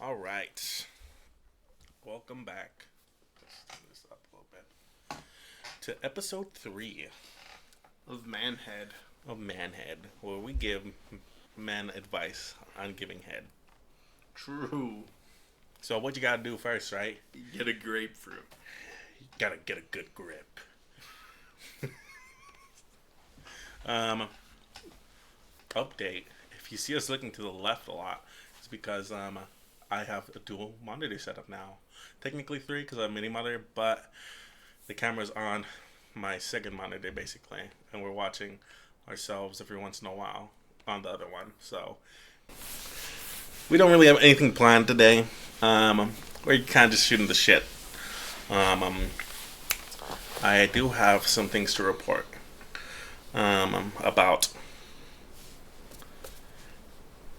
All right. Welcome back. Let's turn this up a little bit. To episode 3 Of Manhead. of Manhead, where we give men advice on giving head. True. So what you gotta do first, right? Get a grapefruit. You gotta get a good grip. um, Update. If you see us looking to the left a lot, it's because I have a dual monitor setup now. Technically 3 because I'm a mini monitor, but the camera's on my second monitor basically, and we're watching ourselves every once in a while on the other one. So we don't really have anything planned today. We're kind of just shooting the shit. I do have some things to report about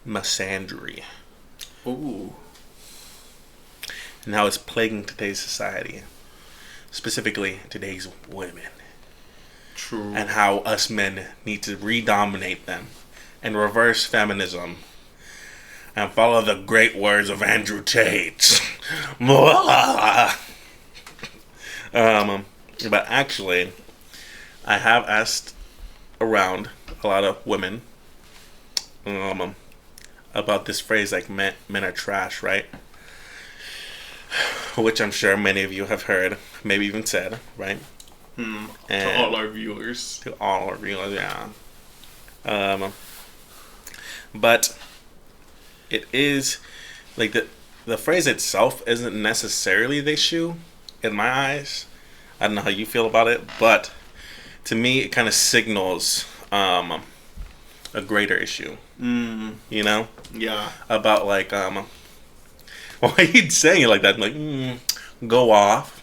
misandry Ooh. and how it's plaguing today's society, specifically today's women, True. and how us men need to redominate them and reverse feminism and follow the great words of Andrew Tate. But actually, I have asked around a lot of women about this phrase like men are trash, right? Which I'm sure many of you have heard, maybe even said, right? To And all our viewers. to all of you, yeah. But it is like the phrase itself isn't necessarily the issue in my eyes. I don't know how you feel about it, but to me, it kind of signals a greater issue. You know, Yeah. about like why are you saying it like that? Like, go off.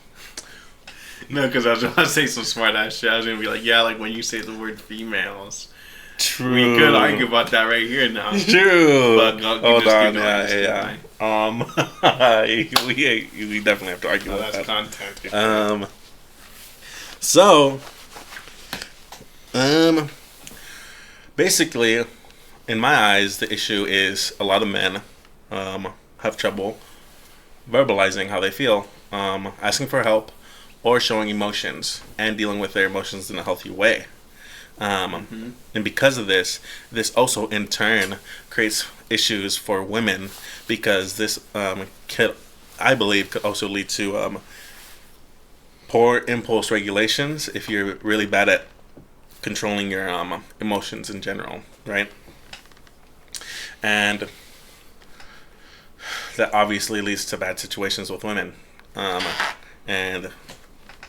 No, because I was going to say some smart ass shit. I was going to be like, yeah, like when you say the word females. True. We could argue about that right here now. True. But Hold just on, keep yeah. We definitely have to argue No, about that's that. content. So, basically, in my eyes, the issue is a lot of men have trouble verbalizing how they feel, asking for help, or showing emotions and dealing with their emotions in a healthy way. And because of this also in turn creates issues for women because this I believe could also lead to poor impulse regulations if you're really bad at controlling your emotions in general, right? And that obviously leads to bad situations with women. And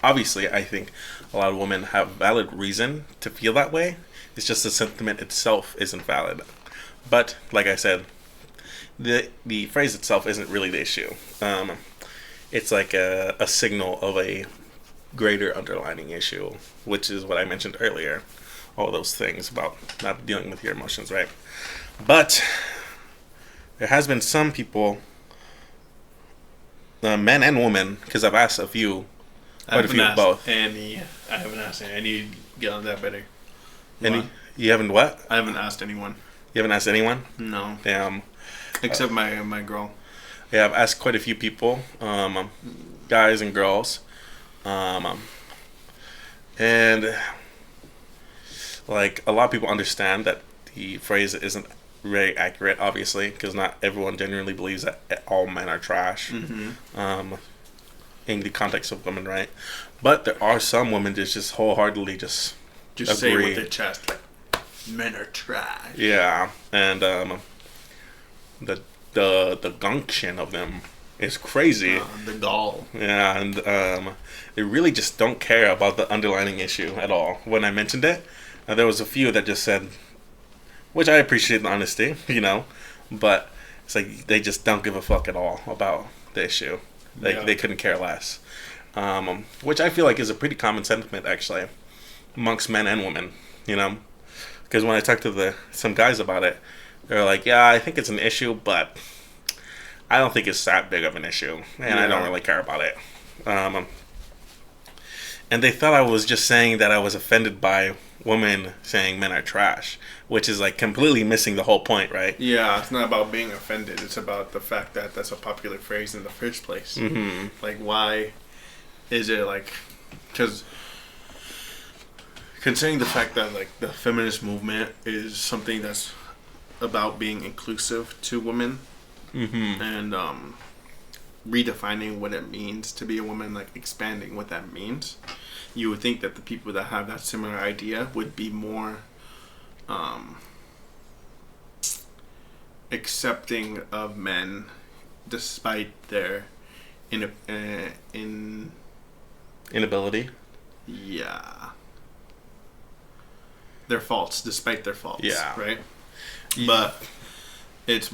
obviously, I think a lot of women have valid reason to feel that way. It's just the sentiment itself isn't valid. But like I said, the phrase itself isn't really the issue. It's like a signal of a greater underlining issue, which is what I mentioned earlier. All those things about not dealing with your emotions, right? But there has been some people, men and women, because I've asked a few, quite a few of both. I haven't asked any. I need to get on that better. Any? You haven't what? I haven't asked anyone. You haven't asked anyone? No. Damn. Except my girl. Yeah, I've asked quite a few people, guys and girls, and like a lot of people understand that the phrase isn't very accurate, obviously, because not everyone genuinely believes that all men are trash. In the context of women, right? But there are some women that just wholeheartedly just say agree. with their chest, like, men are trash. Yeah, and the gumption of them is crazy. The gall. Yeah, and they really just don't care about the underlying issue at all. When I mentioned it, there was a few that just said, which I appreciate the honesty, but it's like they just don't give a fuck at all about the issue. They couldn't care less. Which I feel like is a pretty common sentiment, actually, amongst men and women, Because when I talked to some guys about it, they're like, yeah, I think it's an issue, but I don't think it's that big of an issue, and I don't really care about it. And they thought I was just saying that I was offended by women saying men are trash, which is like completely missing the whole point, right? Yeah, it's not about being offended. It's about the fact that that's a popular phrase in the first place. Mm-hmm. Like, why is it like? Because considering the fact that like the feminist movement is something that's about being inclusive to women Mm-hmm. and redefining what it means to be a woman, like expanding what that means, you would think that the people that have that similar idea would be more accepting of men despite their in Inability. yeah, their faults, despite their faults, Yeah. right? But it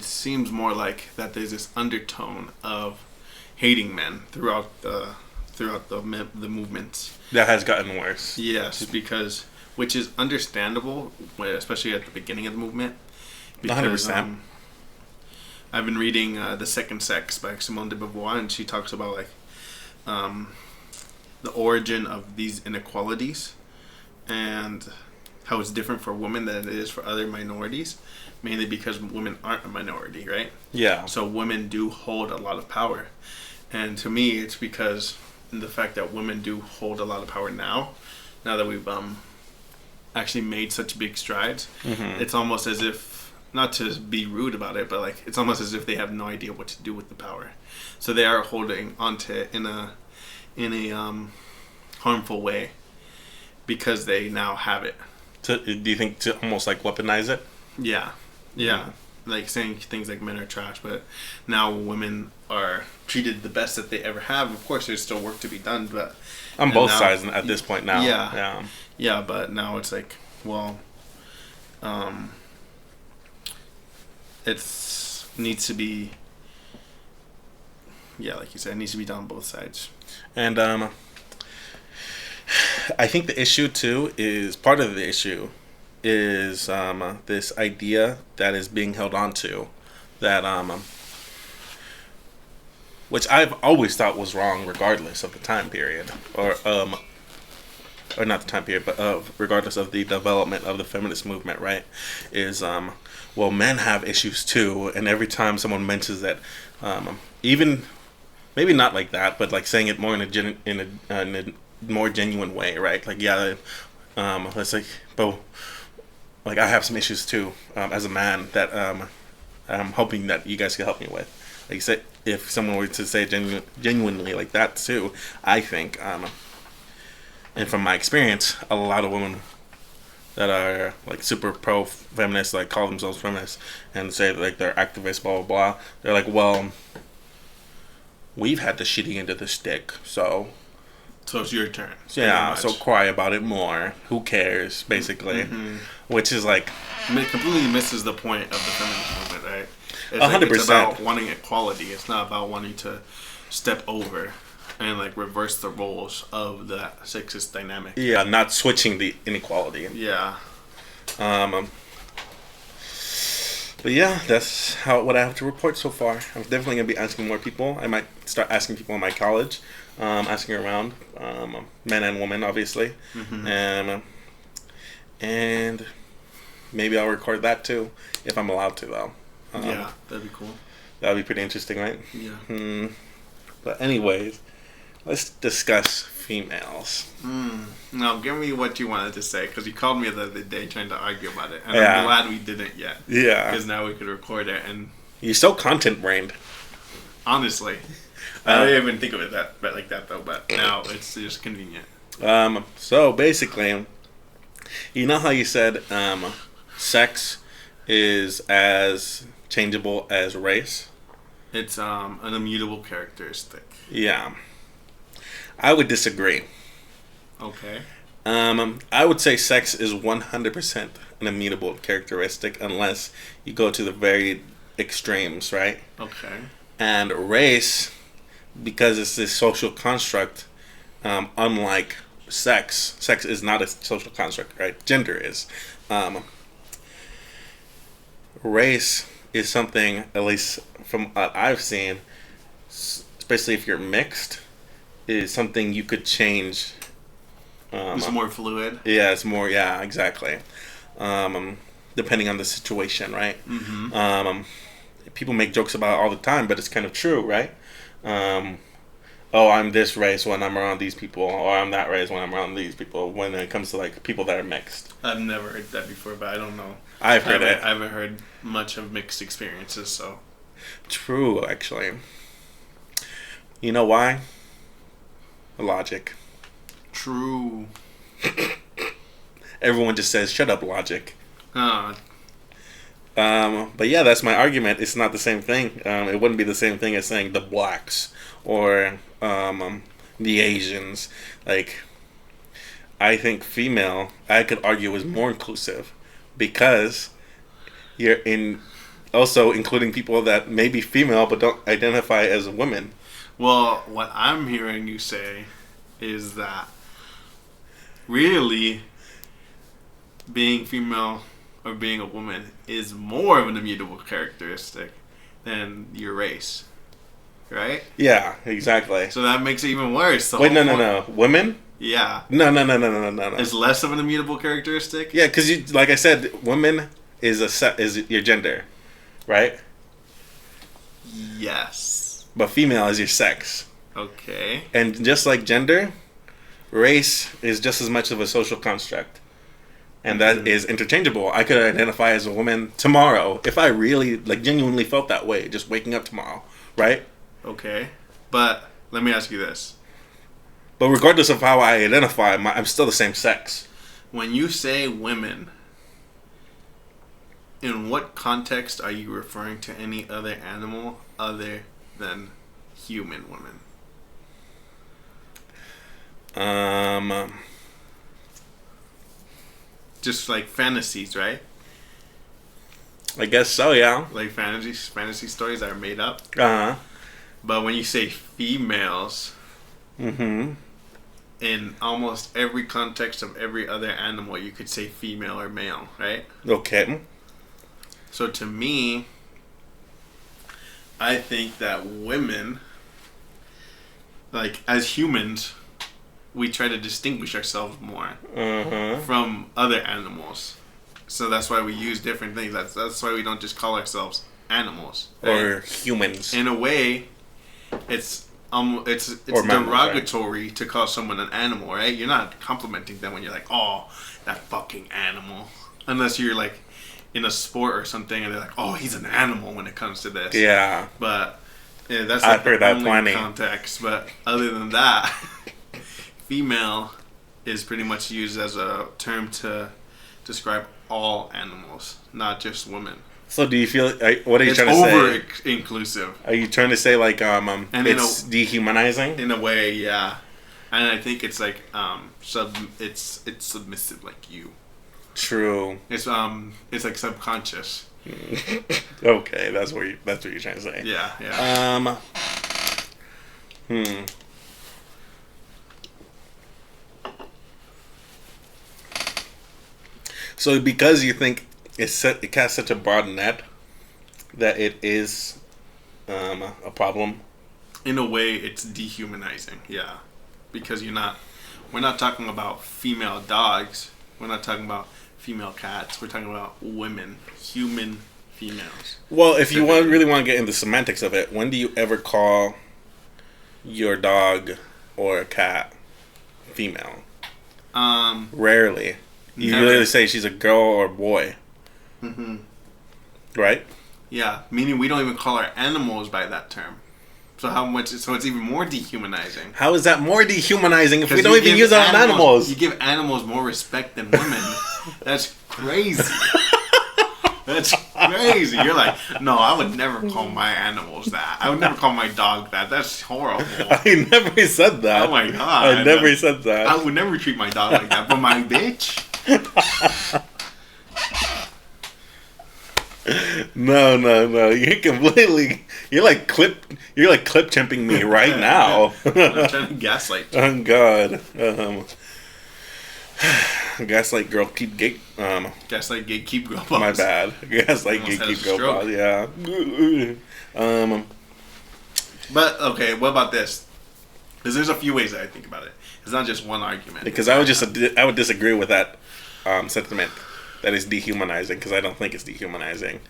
seems more like that there's this undertone of hating men throughout the movements. That has gotten worse. Yes, because which is understandable, especially at the beginning of the movement. Because 100%. I've been reading The Second Sex by Simone de Beauvoir, and she talks about like the origin of these inequalities and how it's different for women than it is for other minorities, mainly because women aren't a minority, right? Yeah. So women do hold a lot of power. And to me, it's because the fact that women do hold a lot of power now that we've actually made such big strides, Mm-hmm. it's almost as if, not to be rude about it, but like it's almost as if they have no idea what to do with the power. So they are holding onto it in a harmful way because they now have it. Do you think to almost like weaponize it? Yeah. Like saying things like men are trash, but now women are treated the best that they ever have. Of course, there's still work to be done, but On both now, sides at this point now. Yeah, but now it's like, well, it's needs to be, yeah, like you said, it needs to be done on both sides. And I think the issue too is part of the issue is this idea that is being held on to that which I've always thought was wrong regardless of the time period or not the time period but regardless of the development of the feminist movement, right? Is well, men have issues too, and every time someone mentions that, even maybe not like that, but like saying it more in a more genuine way, right? Like, yeah, let's like, but like I have some issues too as a man that I'm hoping that you guys can help me with. Like, say if someone were to say genuinely like that too, I think, and from my experience, a lot of women that are like super pro feminists, like call themselves feminists and say like they're activists, blah blah blah. They're like, well, we've had the shitty end of the stick, so it's your turn. yeah, so cry about it more. Who cares, basically? Mm-hmm. Which is like It completely misses the point of the feminist movement, right? It's 100%. It's about wanting equality. It's not about wanting to step over and like reverse the roles of the sexist dynamic. yeah, not switching the inequality. Yeah. But yeah, that's what I have to report so far. I'm definitely gonna be asking more people. I might start asking people in my college, asking around, men and women, obviously, Mm-hmm. and maybe I'll record that too if I'm allowed to, though. Yeah, that'd be cool. That'd be pretty interesting, right? Yeah. But anyways, let's discuss females. Now, give me what you wanted to say, because you called me the other day trying to argue about it, and Yeah. I'm glad we didn't yet. Yeah, Because now we could record it, and you're so content brained. honestly, I didn't even think of it like that though. But now it's just convenient. So basically, you know how you said sex is as changeable as race? It's an immutable characteristic. Yeah. I would disagree. Okay. I would say sex is 100% an immutable characteristic unless you go to the very extremes, right? Okay. And race, because it's this social construct, unlike sex is not a social construct, right? Gender is. Race is something, at least from what I've seen, especially if you're mixed, is something you could change It's more fluid. Yeah, it's more. Yeah, exactly. Depending on the situation, right? People make jokes about it all the time, but it's kind of true, right? Oh, I'm this race when I'm around these people, or I'm that race when I'm around these people. When it comes to like people that are mixed, I've never heard that before, but I don't know. I've heard it. I haven't heard much of mixed experiences, so. True, actually. You know why? Logic. True. Everyone just says, "Shut up, logic." Uh, But yeah, that's my argument. It's not the same thing. It wouldn't be the same thing as saying the blacks or the Asians. Like, I think female, I could argue, is more inclusive because you're in also including people that may be female but don't identify as women. well, what I'm hearing you say is that really being female or being a woman is more of an immutable characteristic than your race, right? Yeah, exactly. So that makes it even worse. Wait, no. Women? Yeah. No. It's less of an immutable characteristic? Yeah, because you, like I said, women is is your gender, right? Yes. But female is your sex. Okay. And just like gender, race is just as much of a social construct. And that is interchangeable. I could identify as a woman tomorrow if I really, like, genuinely felt that way, just waking up tomorrow, right? Okay. But let me ask you this. But regardless of how I identify, I'm still the same sex. When you say women, in what context are you referring to any other animal other than human women? Just like fantasies, right? I guess so, yeah. Like fantasy stories that are made up. Uh-huh. But when you say females, in almost every context of every other animal, you could say female or male, right? Okay. So to me, I think that women, like as humans, we try to distinguish ourselves more from other animals. So that's why we use different things. That's why we don't just call ourselves animals, right? Or humans. In a way, it's derogatory to call someone an animal, right? You're not complimenting them when you're like, "Oh, that fucking animal," unless you're like in a sport or something, and they're like, "Oh, he's an animal" when it comes to this. Yeah. But yeah, that's like I've heard that only plenty. context. But other than that, female is pretty much used as a term to describe all animals, not just women. So do you feel? What are you It's trying to say? over inclusive. Are you trying to say like it's dehumanizing? In a way, yeah. And I think it's like it's submissive, like you. True. It's like subconscious. Okay, that's what you're trying to say. Yeah. So because you think it casts such a broad net that it is a problem. In a way, it's dehumanizing. Yeah, because we're not talking about female dogs. We're not talking about female cats. We're talking about women, human females. Well, if you really want to get into semantics of it, when do you ever call your dog or a cat female? Rarely. You Never. really say she's a girl or boy. Right? Yeah, meaning we don't even call our animals by that term. So it's even more dehumanizing. How is that more dehumanizing if we don't you even give use our animals? You give animals more respect than women. That's crazy. That's crazy. You're like, no, I would never call my animals that. I would never call my dog that. That's horrible. I never said that. Oh my god. I never said that. I would never treat my dog like that. But my bitch? No. You're like clip chimping me right now. I'm trying to gaslight you. Oh God. Gaslight girl keep gate. Gaslight gatekeep girl boss. My bad. Gaslight Almost had a gatekeep girl stroke. boss. Yeah. But okay, what about this? Because there's a few ways that I think about it. It's not just one argument. Because I would disagree with that sentiment that is dehumanizing, because I don't think it's dehumanizing.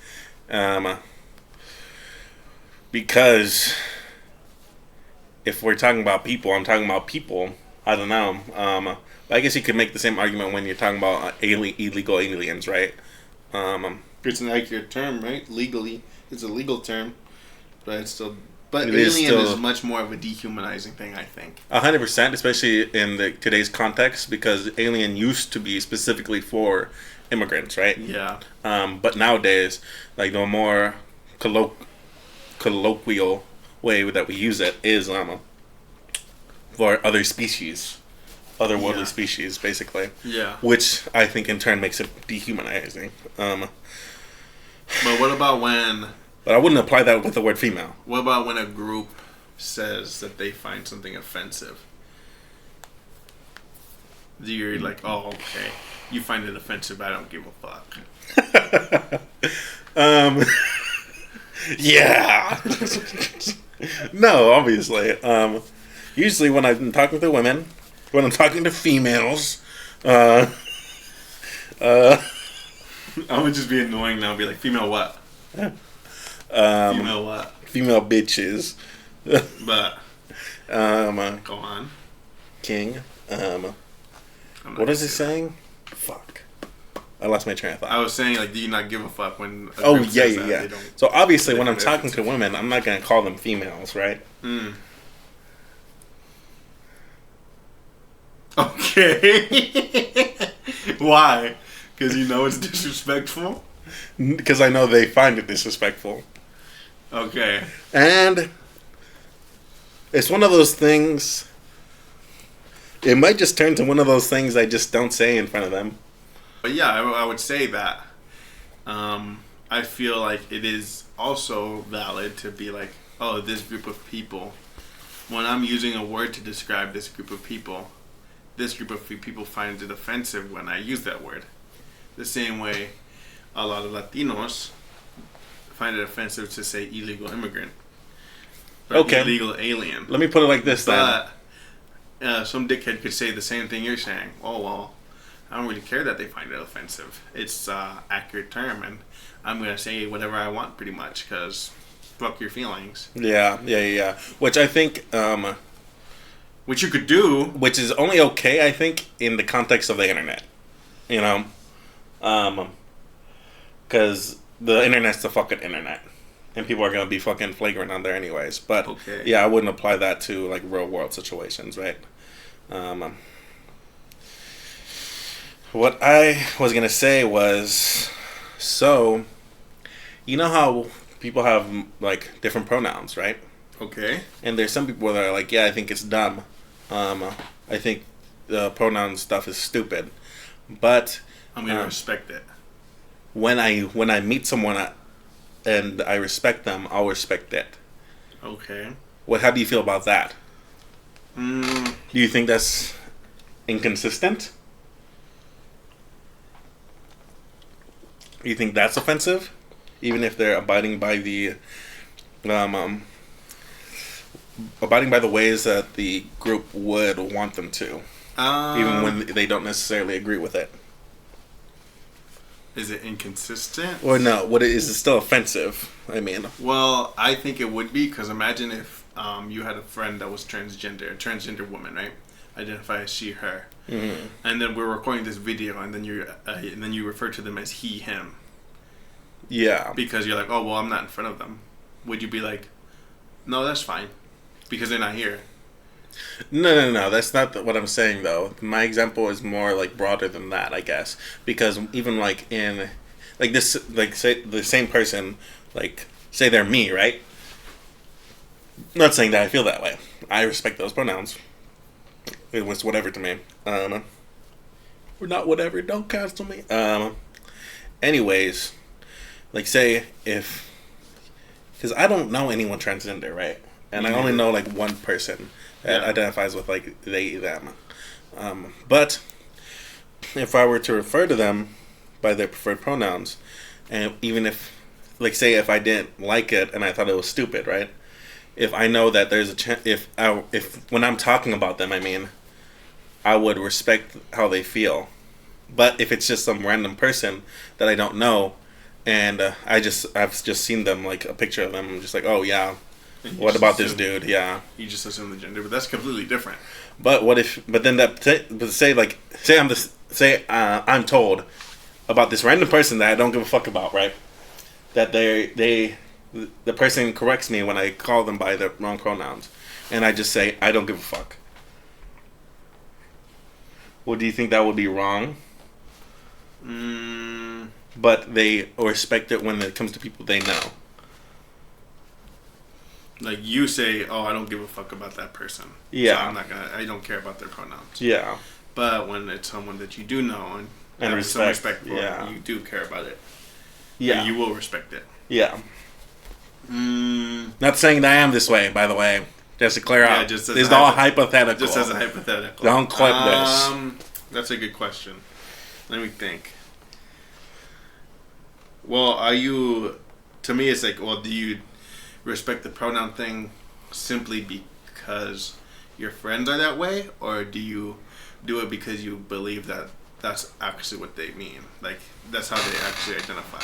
Because if we're talking about people, I'm talking about people. I don't know. But I guess you could make the same argument when you're talking about illegal aliens, right? It's an accurate term, right? Legally, it's a legal term, but it's still. But It alien is is much more of a dehumanizing thing, I think. 100%, especially in today's context, because alien used to be specifically for immigrants, right? Yeah. But nowadays, like the more colloquial way that we use it is for other species, otherworldly species, basically. Yeah. Which I think in turn makes it dehumanizing. But what about when? But I wouldn't apply that with the word female. What about when a group says that they find something offensive? You're like, oh, okay. You find it offensive, I don't give a fuck. Yeah. No, obviously. Usually when I'm talking to women, when I'm talking to females, I would just be annoying now. Be like, female what? Female what? Female bitches. But go on. King. What is it saying? Fuck. I lost my train of thought. I was saying, like, do you not give a fuck when? Oh yeah. So obviously, when I'm talking to women, I'm not gonna call them females, right? Okay. Why? Because you know it's disrespectful? Because I know they find it disrespectful. Okay. And it's one of those things. It might just turn to one of those things I just don't say in front of them. But yeah, I would say that. I feel like it is also valid to be like, oh, this group of people. When I'm using a word to describe this group of people finds it offensive when I use that word. The same way a lot of Latinos find it offensive to say illegal immigrant. Or okay. Illegal alien. Let me put it like this then. But some dickhead could say the same thing you're saying. Oh, well, I don't really care that they find it offensive. It's accurate term, and I'm going to say whatever I want pretty much, because fuck your feelings. Yeah. Which I think... which you could do. Which is only okay, I think, in the context of the internet. You know? Because the internet's the fucking internet. And people are going to be fucking flagrant on there anyways. But, yeah, I wouldn't apply that to, like, real-world situations, right? What I was going to say was... So, you know how people have, like, different pronouns, right? Okay. And there's some people that are like, yeah, I think it's dumb. I think the pronoun stuff is stupid. But... I'm going to respect it. When I meet someone and I respect them, I'll respect it. Okay. How do you feel about that? Do you think that's inconsistent? Do you think that's offensive? Even if they're abiding by the ways that the group would want them to. Even when they don't necessarily agree with it. Is it inconsistent? Or no, is it still offensive? I mean. Well, I think it would be, because imagine if you had a friend that was a transgender woman, right? Identify as she, her. Mm-hmm. And then we're recording this video, and then you refer to them as he, him. Yeah. Because you're like, oh, well, I'm not in front of them. Would you be like, no, that's fine, because they're not here? No. That's not what I'm saying, though. My example is more like broader than that, I guess. Because even like in, like this, like say the same person, like say they're me, right? Not saying that I feel that way. I respect those pronouns. It was whatever to me. Or not whatever. Don't cancel me. Anyways, like say because I don't know anyone transgender, right? And I only know like one person that identifies with like they, them. But if I were to refer to them by their preferred pronouns, and even if, like say if I didn't like it and I thought it was stupid, right? If I know that there's a chance, if when I'm talking about them, I mean, I would respect how they feel. But if it's just some random person that I don't know, and I've just seen them, like a picture of them, I'm just like, oh yeah, what about this dude? Yeah. You just assume the gender, but that's completely different. But what if? But then I'm told about this random person that I don't give a fuck about, right? That the person corrects me when I call them by the wrong pronouns, and I just say I don't give a fuck. Well, do you think that would be wrong? But they respect it when it comes to people they know. Like you say, oh, I don't give a fuck about that person. Yeah. So I don't care about their pronouns. Yeah. But when it's someone that you do know and respect, some respect for, yeah. you do care about it. Yeah. And you will respect it. Yeah. Not saying that I am this way, by the way. Just to clear out. This is all hypothetical. Just as a hypothetical. Don't clip this. That's a good question. Let me think. Well, to me it's like, well, do you respect the pronoun thing simply because your friends are that way, or do you do it because you believe that that's actually what they mean? Like, that's how they actually identify.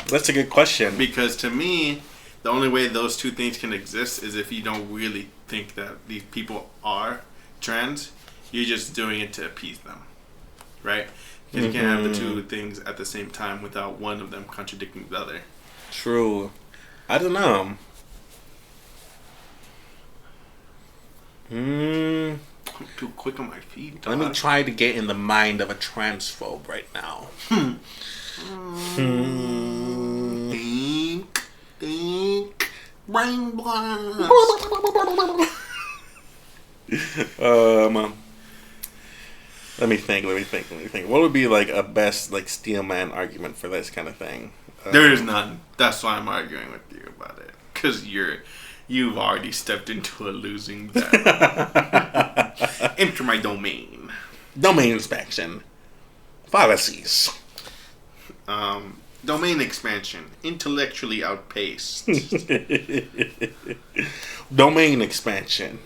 That's a good question. Because to me, the only way those two things can exist is if you don't really think that these people are trans. You're just doing it to appease them, right? Because you can't have the two things at the same time without one of them contradicting the other. True. I don't know. I'm too quick on my feet, dog. Let me try to get in the mind of a transphobe right now. Think. Brain blast. Let me think. What would be like a best like steel man argument for this kind of thing? There is none. That's why I'm arguing with you about it. Because you've already stepped into a losing battle. Enter my domain. Domain inspection. Fallacies. Domain expansion. Intellectually outpaced. Domain expansion.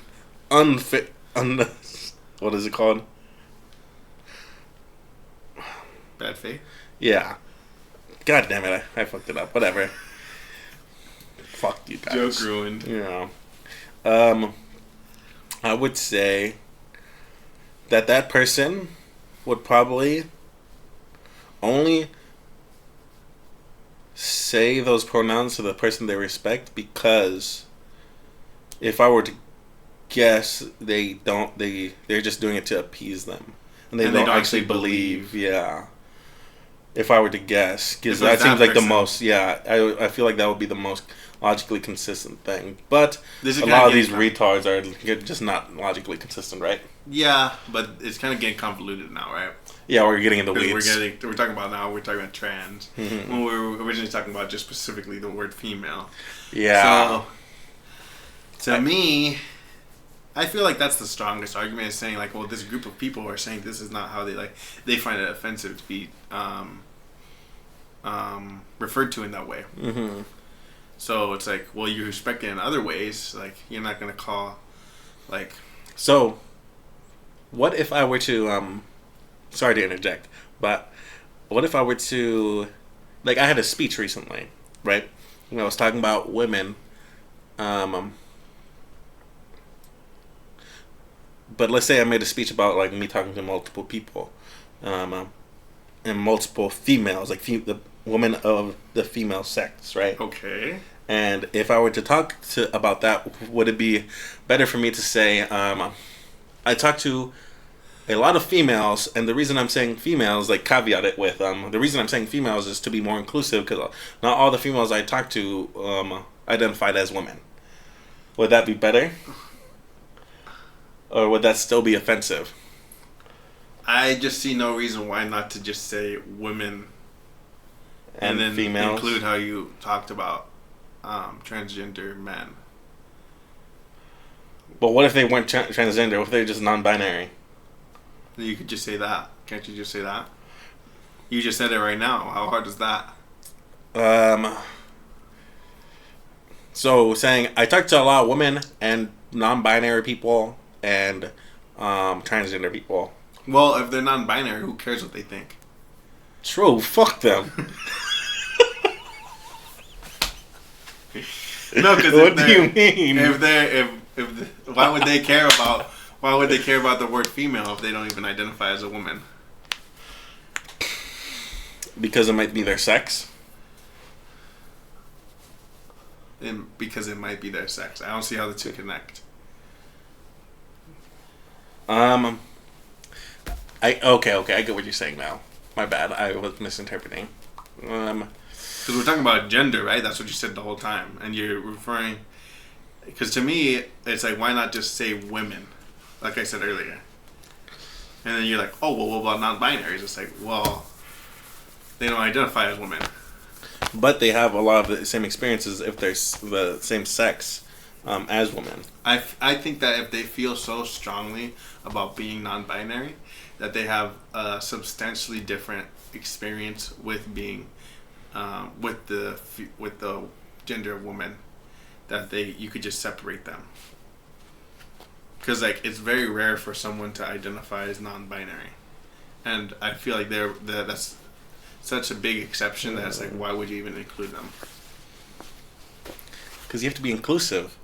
Unfit. What is it called? Bad faith? Yeah. God damn it, I fucked it up. Whatever. Fuck you guys. Joke ruined. Yeah. I would say that person would probably only say those pronouns to the person they respect, because if I were to guess, they're just doing it to appease them, and they don't actually believe. Yeah. If I were to guess, because that seems like the most. Yeah, I feel like that would be the most logically consistent thing. But a lot of these retards are just not logically consistent, right? Yeah, but it's kind of getting convoluted now, right? Yeah, we're getting in the weeds. We're talking about trans. Mm-hmm. When we were originally talking about just specifically the word female. Yeah. So, to me, I feel like that's the strongest argument, is saying like, well, this group of people are saying this is not how they find it offensive to be referred to in that way. Mm-hmm. So it's like, well, you respect it in other ways. Like, you're not gonna call, like. So, what if I were to sorry to interject, but what if I were to, like, I had a speech recently, right? And I was talking about women, but let's say I made a speech about like me talking to multiple people, and multiple females, like the women of the female sex, right? Okay. And if I were to talk about that, would it be better for me to say, I talk to a lot of females, and the reason I'm saying females, like caveat it with, the reason I'm saying females is to be more inclusive, because not all the females I talk to identified as women. Would that be better? Or would that still be offensive? I just see no reason why not to just say women and then females? Include how you talked about transgender men. But what if they weren't transgender? What if they're just non-binary? You could just say that. Can't you just say that? You just said it right now. How hard is that? So saying I talk to a lot of women and non-binary people and transgender people. Well, if they're non-binary, who cares what they think? True, fuck them. No, because what do you mean? Why would they care about the word female if they don't even identify as a woman? Because it might be their sex. Because it might be their sex. I don't see how the two connect. Okay, I get what you're saying now. My bad, I was misinterpreting. Because we're talking about gender, right? That's what you said the whole time, and you're referring. Because to me, it's like, why not just say women, like I said earlier? And then you're like, oh, well, what about non-binaries? It's like, well, they don't identify as women. But they have a lot of the same experiences if they're the same sex as women. I think that if they feel so strongly about being non-binary, that they have a substantially different experience with being with the gender of woman, that you could just separate them. Because like it's very rare for someone to identify as non-binary, and I feel like that's such a big exception that it's like, why would you even include them? Because you have to be inclusive.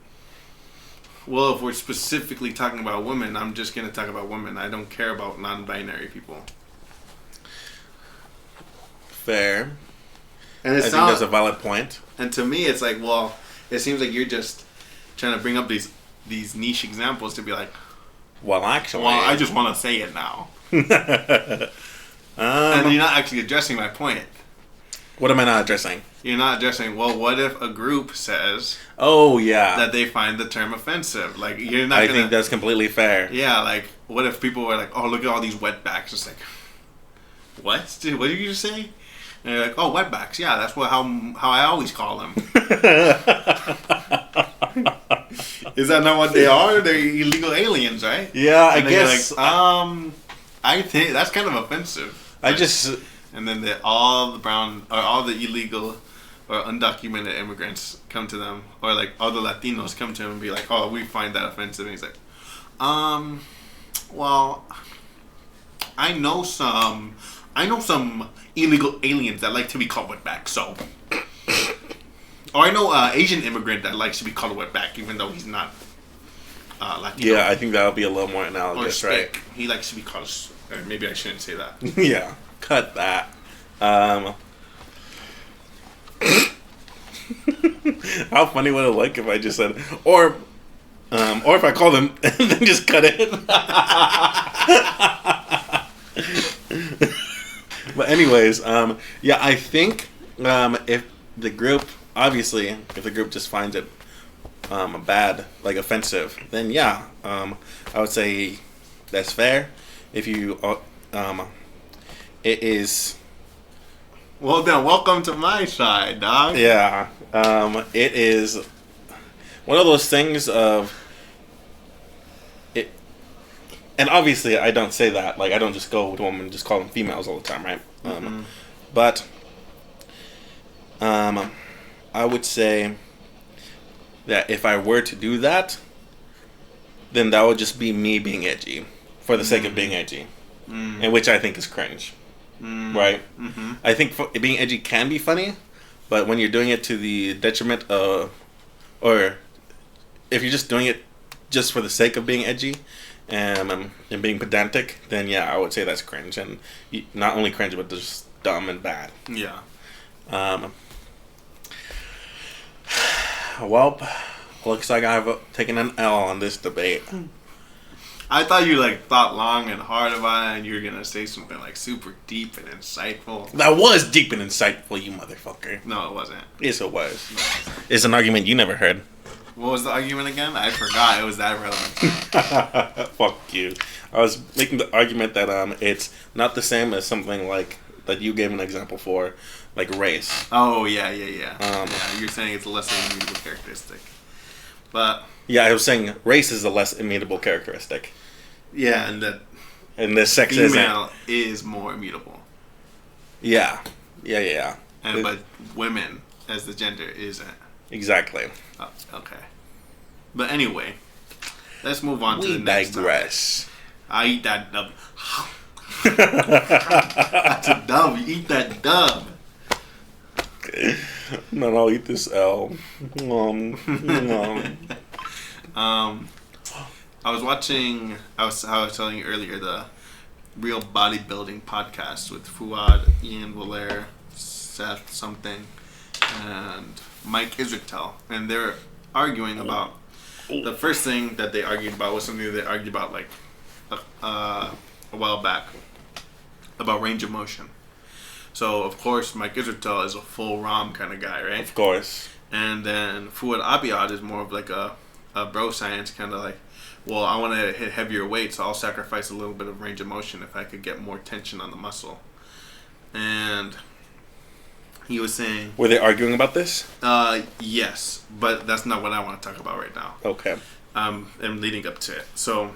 Well, if we're specifically talking about women, I'm just going to talk about women. I don't care about non-binary people. Fair. And I think that's a valid point. And to me, it's like, well, it seems like you're just trying to bring up these niche examples to be like, well, actually, I just want to say it now. And you're not actually addressing my point. What am I not addressing? You're not addressing, well, what if a group says... Oh, yeah. ...that they find the term offensive? Like, you're not I think that's completely fair. Yeah, like, what if people were like, oh, look at all these wetbacks? It's like, what? Dude, what did you just say? And you're like, oh, wetbacks. Yeah, that's how I always call them. Is that not what they are? They're illegal aliens, right? Yeah, and I guess. Like, I think that's kind of offensive. And then all the illegal or undocumented immigrants come to them, or like all the Latinos come to him and be like, "Oh, we find that offensive." And he's like, well, I know some illegal aliens that like to be called wetback, so." Or I know Asian immigrant that likes to be called a wetback, even though he's not Latino. Yeah, I think that'll be a little more analogous, right? He likes to be called. Or maybe I shouldn't say that. Yeah, cut that. How funny would it look if I just said, or if I call them and then just cut it. But anyways, yeah, I think if the group just finds it bad, like offensive, then yeah, I would say that's fair. If you, it is. Well then, welcome to my side, dog. Yeah, it is one of those things of it, and obviously I don't say that, like I don't just go to them and just call them females all the time, right? Mm-hmm. But I would say that if I were to do that, then that would just be me being edgy for the sake of being edgy, and which I think is cringe. Right? Mm-hmm. I think being edgy can be funny, but when you're doing it to the detriment of, or if you're just doing it just for the sake of being edgy and being pedantic, then yeah, I would say that's cringe, and not only cringe, but just dumb and bad. Yeah. Well, looks like I've taken an L on this debate. I thought you thought long and hard about it, and you were gonna say something super deep and insightful. That was deep and insightful, you motherfucker. No, it wasn't. Yes, it was. It's an argument you never heard. What was the argument again? I forgot. It was that relevant. Fuck you. I was making the argument that it's not the same as something that you gave an example for, like race. Oh yeah. Yeah, you're saying it's a less immutable characteristic, but yeah, I was saying race is a less immutable characteristic. Yeah, and the sex female is more immutable. Yeah. But women as the gender isn't. Exactly. Oh, okay. But anyway, let's move on to the next digress. I eat that dub. That's a dub. You eat that dub. No, I'll eat this L. I was watching. I was telling you earlier the Real Bodybuilding podcast with Fuad, Ian Valaire, Seth something, and Mike Israetel, and they're arguing about the first thing that they argued about was something that they argued about like a while back about range of motion. So of course Mike Israetel is a full ROM kind of guy, right? Of course. And then Fuad Abiad is more of like a bro science kind of like, well, I want to hit heavier weight, so I'll sacrifice a little bit of range of motion if I could get more tension on the muscle. And he was saying... Were they arguing about this? Yes, but that's not what I want to talk about right now. Okay. And leading up to it. So,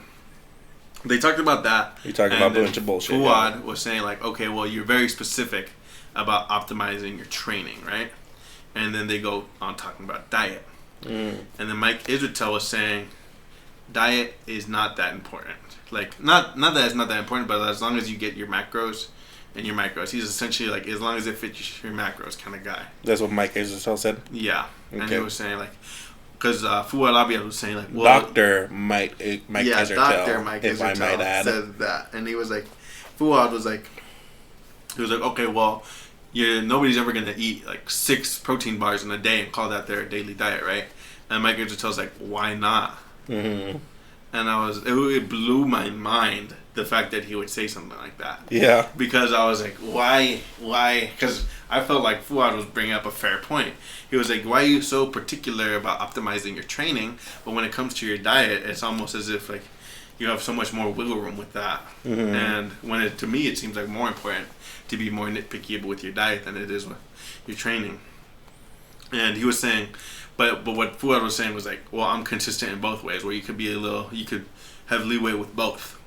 they talked about that. You talking about a bunch of bullshit. Fuad was saying like, okay, well, you're very specific about optimizing your training, right? And then they go on talking about diet. And then Mike Israetel was saying, diet is not that important. Like, not that it's not that important, but as long as you get your macros and your macros. He's essentially like, as long as it fits your macros kind of guy. That's what Mike Israetel said? Yeah. Okay. And he was saying like, because Fuad Abiad was saying like, well, Dr. Mike Israetel, Dr. Mike if I might add. said that. And he was like, Fuad was like, okay, well, nobody's ever going to eat like 6 protein bars in a day and call that their daily diet, right? And Mike Israetel's like, why not? Mm-hmm. And it blew my mind, the fact that he would say something like that. Yeah. Because I was like, why? Because I felt like Fuad was bringing up a fair point. He was like, why are you so particular about optimizing your training? But when it comes to your diet, it's almost as if like you have so much more wiggle room with that. Mm-hmm. And to me, it seems like more important to be more nitpicky with your diet than it is with your training. And he was saying... But what Fuad was saying was like, well, I'm consistent in both ways, where you could have leeway with both.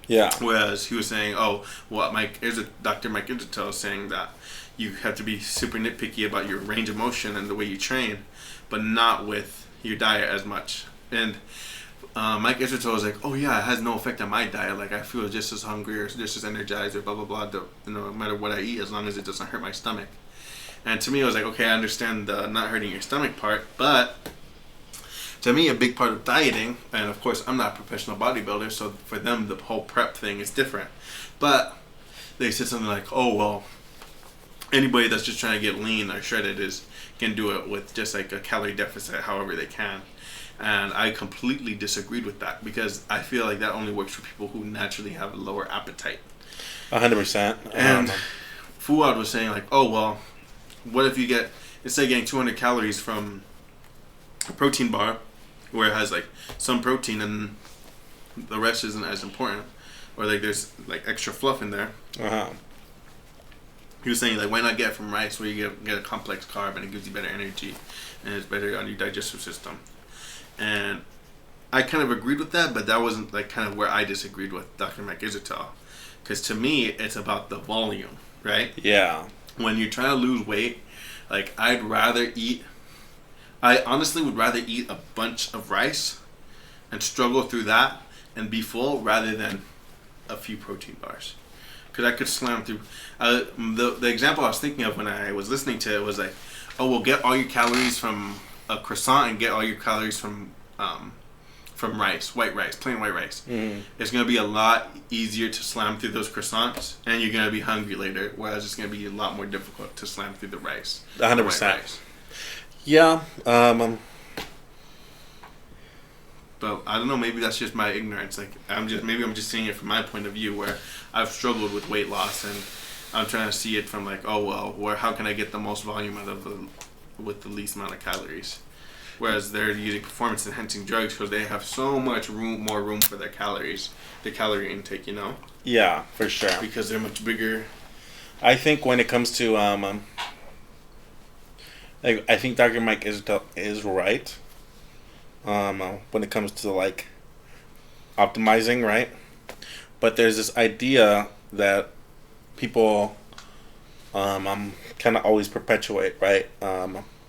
Yeah. Whereas he was saying, oh, well, Dr. Mike Israetel is saying that you have to be super nitpicky about your range of motion and the way you train, but not with your diet as much. And Mike Israetel was like, oh yeah, it has no effect on my diet. Like I feel just as hungry or just as energized or blah blah blah. No matter what I eat, as long as it doesn't hurt my stomach. And to me, I was like, okay, I understand the not hurting your stomach part, but to me, a big part of dieting, and of course, I'm not a professional bodybuilder, so for them, the whole prep thing is different. But they said something like, oh, well, anybody that's just trying to get lean or shredded can do it with just like a calorie deficit, however they can. And I completely disagreed with that, because I feel like that only works for people who naturally have a lower appetite. 100%. And Fuad was saying like, oh, well, what if you instead of getting 200 calories from a protein bar, where it has like some protein and the rest isn't as important, or like there's like extra fluff in there. He was saying like, why not get it from rice, where you get a complex carb and it gives you better energy and it's better on your digestive system. And I kind of agreed with that, but that wasn't like kind of where I disagreed with Dr. Mike Israetel, because to me it's about the volume, right? Yeah. When you're trying to lose weight, like I honestly would rather eat a bunch of rice and struggle through that and be full, rather than a few protein bars. Because I could slam through. The example I was thinking of when I was listening to it was like, oh, well, get all your calories from a croissant and get all your calories from rice, white rice, plain white rice. Mm-hmm. It's going to be a lot easier to slam through those croissants, and you're going to be hungry later, whereas it's going to be a lot more difficult to slam through the rice. 100%. Yeah. But I don't know, maybe that's just my ignorance. Like I'm just seeing it from my point of view, where I've struggled with weight loss, and I'm trying to see it from like, oh well, how can I get the most volume out of with the least amount of calories? Whereas they're using performance enhancing drugs because they have so much more room for their calories, the calorie intake, you know? Yeah, for sure. Because they're much bigger. I think when it comes to I think Dr. Mike is right. When it comes to like optimizing, right? But there's this idea that people kind of always perpetuate, right?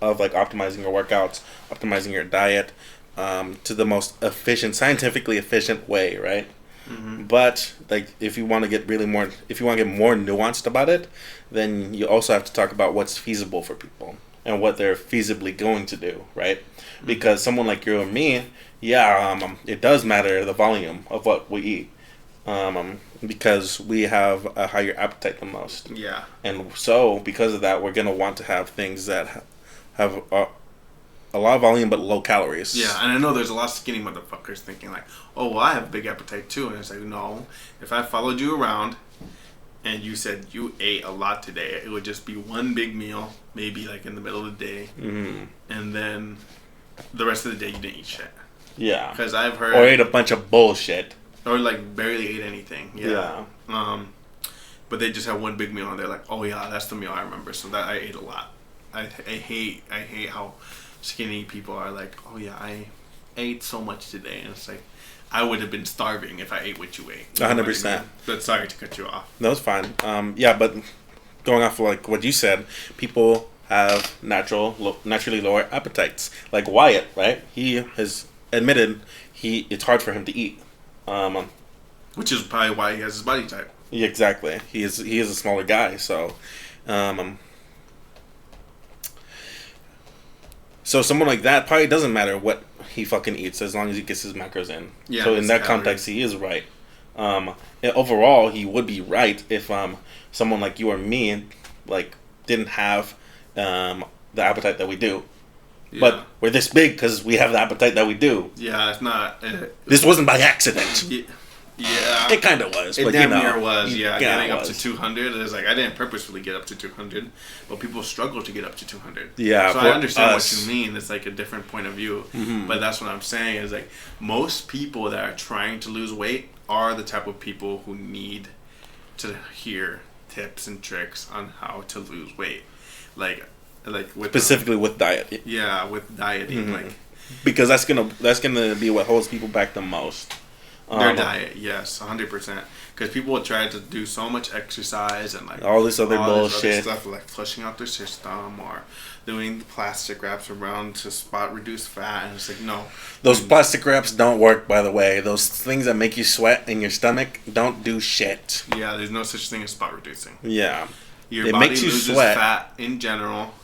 Of like optimizing your workouts, optimizing your diet to the most efficient, scientifically efficient way, right? Mm-hmm. But like, if you want to get more nuanced about it, then you also have to talk about what's feasible for people and what they're feasibly going to do, right? Mm-hmm. Because someone like you or me, yeah, it does matter the volume of what we eat, because we have a higher appetite than most. Yeah. And so, because of that, we're gonna want to have things that have a lot of volume but low calories. Yeah, and I know there's a lot of skinny motherfuckers thinking like, oh, well, I have a big appetite too. And it's like, no, if I followed you around and you said you ate a lot today, it would just be one big meal, maybe like in the middle of the day, and then the rest of the day you didn't eat shit. Yeah. Because I've heard... Or ate a bunch of bullshit. Or like barely ate anything. Yeah. But they just have one big meal and they're like, oh yeah, that's the meal I remember. So that I ate a lot. I hate how skinny people are like, oh yeah, I ate so much today. And it's like, I would have been starving if I ate what you ate. 100%. But sorry to cut you off. No, it's fine. Yeah, but going off of like what you said, people have naturally lower appetites. Like Wyatt, right? He has admitted it's hard for him to eat. Which is probably why he has his body type. Yeah, exactly. He is a smaller guy, so so someone like that probably doesn't matter what he fucking eats as long as he gets his macros in. Yeah, so in that context, he is right. Overall, he would be right if someone like you or me like didn't have the appetite that we do. Yeah. But we're this big because we have the appetite that we do. Yeah, it's not. This wasn't by accident. Yeah. It kind of was. It but damn near was, yeah. Getting up to 200 is like, I didn't purposefully get up to 200, but people struggle to get up to 200. Yeah. So I understand what you mean. It's like a different point of view. Mm-hmm. But that's what I'm saying is like, most people that are trying to lose weight are the type of people who need to hear tips and tricks on how to lose weight. Like with specifically with diet. Yeah, with dieting. Mm-hmm. Like, because that's gonna be what holds people back the most. Their diet, yes, 100%. Because people will try to do so much exercise and like all this other bullshit stuff, like flushing out their system or doing plastic wraps around to spot reduce fat, and it's like no. Those plastic wraps don't work, by the way. Those things that make you sweat in your stomach don't do shit. Yeah, there's no such thing as spot reducing. Yeah, your body loses fat in general.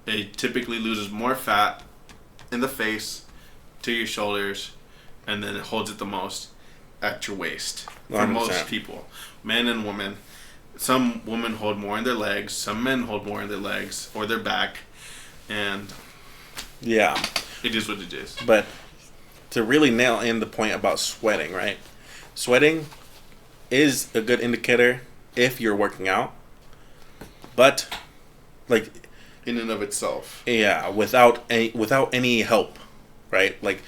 It typically loses more fat in the face to your shoulders, and then it holds it the most at your waist for 100%. Most people, men and women. Some women hold more in their legs, some men hold more in their legs or their back, and yeah, it is what it is. But to really nail in the point about sweating, right? Sweating is a good indicator if you're working out, but like in and of itself, yeah, without any help, right? Like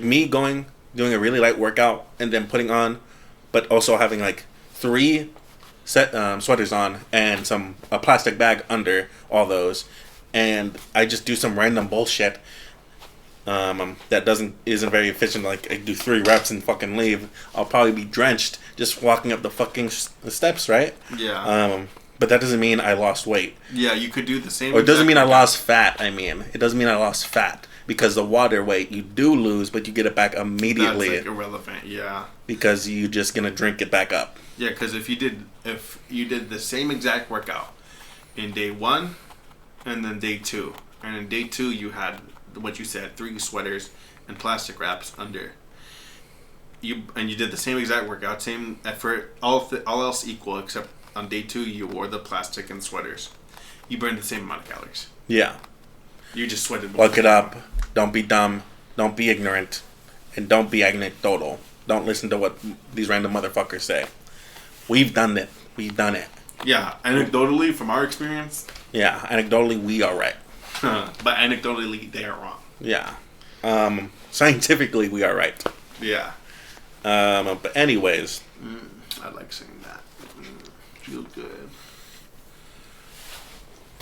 me doing a really light workout and then putting on, but also having like 3 sweaters on and a plastic bag under all those, and I just do some random bullshit that isn't very efficient. Like I do 3 reps and fucking leave. I'll probably be drenched just walking up the fucking steps, right? Yeah. But that doesn't mean I lost weight. Yeah, you could do the same. Or it doesn't mean I lost fat. It doesn't mean I lost fat. Because the water weight you do lose, but you get it back immediately. That's like irrelevant, yeah. Because you're just gonna drink it back up. Yeah, because if you did the same exact workout in day 1 and then day 2, and in day 2 you had what you said 3 sweaters and plastic wraps under. You did the same exact workout, same effort, all else equal, except on day 2 you wore the plastic and sweaters. You burned the same amount of calories. Yeah. You just sweated. Look it up. Don't be dumb. Don't be ignorant. And don't be anecdotal. Don't listen to what these random motherfuckers say. We've done it. We've done it. Yeah. Anecdotally, from our experience. Yeah. Anecdotally, we are right. But anecdotally, they are wrong. Yeah. Scientifically, we are right. Yeah. But anyways. I like saying that. Feels good.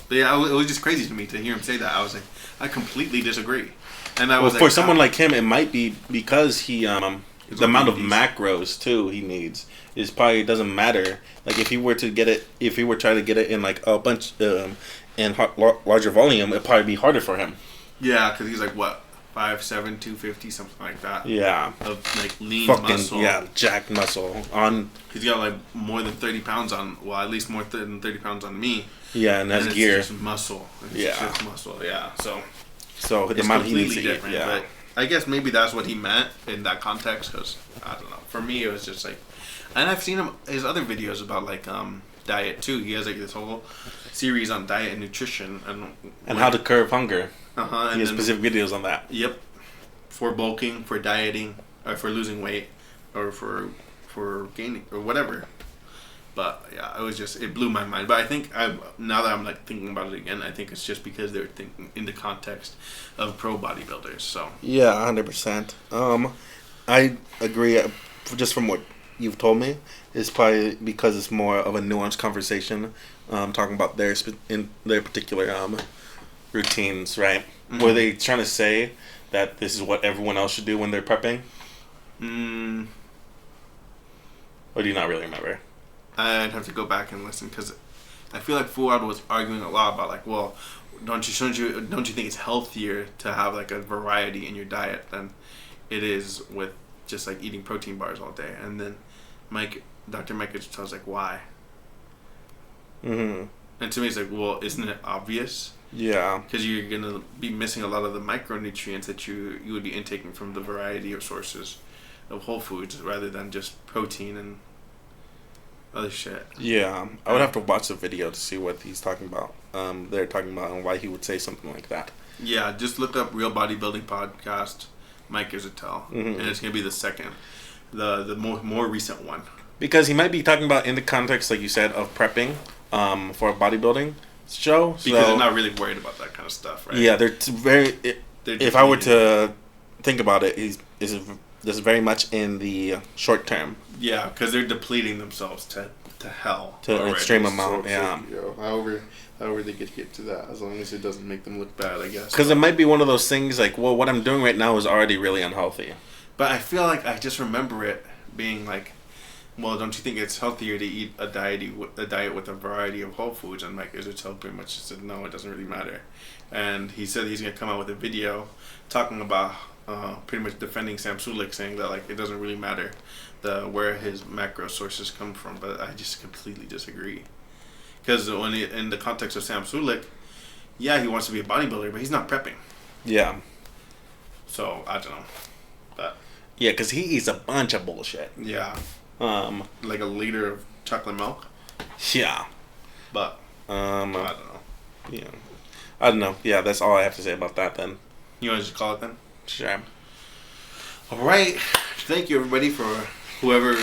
But yeah, it was just crazy to me to hear him say that. I was like, I completely disagree. And I was for someone like him, it might be because he the amount of macros too he needs is probably doesn't matter. Like if he were trying to get it in like a bunch in larger volume, it'd probably be harder for him. Yeah, because he's like what 5'7", 250, something like that. Yeah. Of like lean Fucking muscle. yeah, jacked muscle on. He's got like more than 30 pounds on. Well, at least more than 30 pounds on me. Yeah, and that's gear. It's just muscle. It's just muscle. Yeah. So the it's amount he needs completely to eat. different. Yeah. But I guess maybe that's what he meant in that context. Because I don't know. For me, it was just like, and I've seen his other videos about like diet too. He has like this whole series on diet and nutrition and how to curb hunger. He has specific videos on that. Yep. For bulking, for dieting, or for losing weight, or for gaining, or whatever. But yeah, it blew my mind. But I think now that I'm like thinking about it again, I think it's just because they're thinking in the context of pro bodybuilders. So yeah, 100%. I agree. Just from what you've told me, it's probably because it's more of a nuanced conversation, talking about in their particular routines, right? Mm-hmm. Were they trying to say that this is what everyone else should do when they're prepping? Or do you not really remember? I'd have to go back and listen because I feel like Fuad was arguing a lot about like, well, don't you think it's healthier to have like a variety in your diet than it is with just like eating protein bars all day? And then Dr. Mike just tells like, why? Mm-hmm. And to me, it's like, well, isn't it obvious? Yeah. Because you're gonna be missing a lot of the micronutrients that you would be intaking from the variety of sources of whole foods rather than just protein and other shit. Yeah, I would have to watch the video to see what he's talking about. They're talking about and why he would say something like that. Yeah, just look up Real Bodybuilding Podcast, Mike Israetel, and it's gonna be the second, the more recent one. Because he might be talking about in the context, like you said, of prepping for a bodybuilding show. Because they're not really worried about that kind of stuff, right? Yeah, they're very. If I were to think about it, this is very much in the short term. Yeah, because they're depleting themselves to hell. To an extreme amount, yeah. However they get to that, as long as it doesn't make them look bad, I guess. Because it might be one of those things like, well, what I'm doing right now is already really unhealthy. But I feel like I just remember it being like, well, don't you think it's healthier to eat a diet with a variety of whole foods? And Mike Israetel pretty much said, no, it doesn't really matter. And he said he's going to come out with a video talking about pretty much defending Sam Sulek, saying that like it doesn't really matter where his macro sources come from. But I just completely disagree. Because in the context of Sam Sulek, yeah, he wants to be a bodybuilder, but he's not prepping. Yeah. So, I don't know. But yeah, because he eats a bunch of bullshit. Yeah. Like a liter of chocolate milk. Yeah. But I don't know. Yeah. I don't know. Yeah, that's all I have to say about that then. You want to just call it then? Sure. All right. Thank you, everybody, for whoever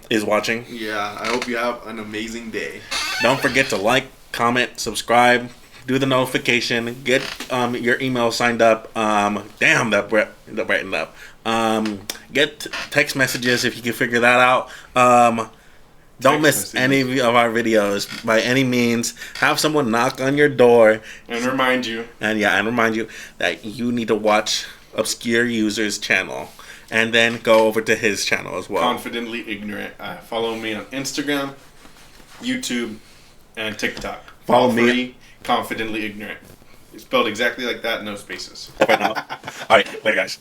is watching. Yeah, I hope you have an amazing day. Don't forget to like, comment, subscribe, do the notification, get your email signed up. Damn, that brightened up. Get text messages if you can figure that out. Don't miss any of our videos by any means. Have someone knock on your door and remind you. And remind you that you need to watch Obscure User's channel. And then go over to his channel as well. Confidently Ignorant. Follow me on Instagram, YouTube, and TikTok. Follow me. Confidently Ignorant. It's spelled exactly like that, no spaces. All right, later guys.